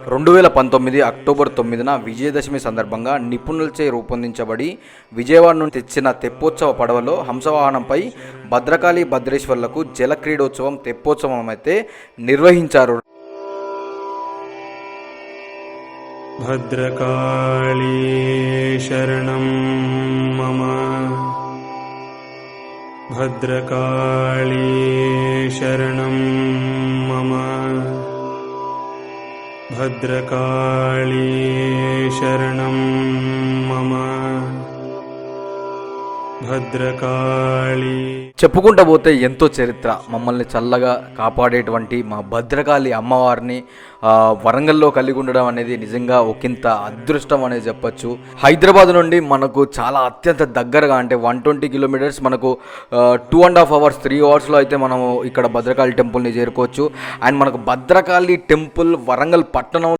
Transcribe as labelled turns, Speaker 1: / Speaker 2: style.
Speaker 1: 2019 October 9న Vijayadashami సందర్భంగా నిపుణులచే రూపొందించబడి విజయవాడ నుండి తెచ్చిన తెప్పోత్సవ పడవలో హంసవాహనంపై భద్రకాళి భద్రేశ్వర్లకు జల క్రీడోత్సవం తెప్పోత్సవం అయితే నిర్వహించారు.
Speaker 2: భద్రకాళీ శరణం మమ, భద్రకాళీ శరణం మమ, భద్రకాళీ శరణం మమ, భద్రకాళీ.
Speaker 1: చెప్పుకుంటూ పోతే ఎంతో చరిత్ర, మమ్మల్ని చల్లగా కాపాడేటువంటి మా భద్రకాళి అమ్మవారిని వరంగల్లో కలిగి ఉండడం అనేది నిజంగా ఒకంత అదృష్టం అనేది చెప్పచ్చు. హైదరాబాద్ నుండి మనకు చాలా అత్యంత దగ్గరగా, అంటే 120 కిలోమీటర్స్, మనకు 2.5 hours 3 hours అయితే మనము ఇక్కడ భద్రకాళి టెంపుల్ని చేరుకోవచ్చు. అండ్ మనకు భద్రకాళి టెంపుల్ వరంగల్ పట్టణం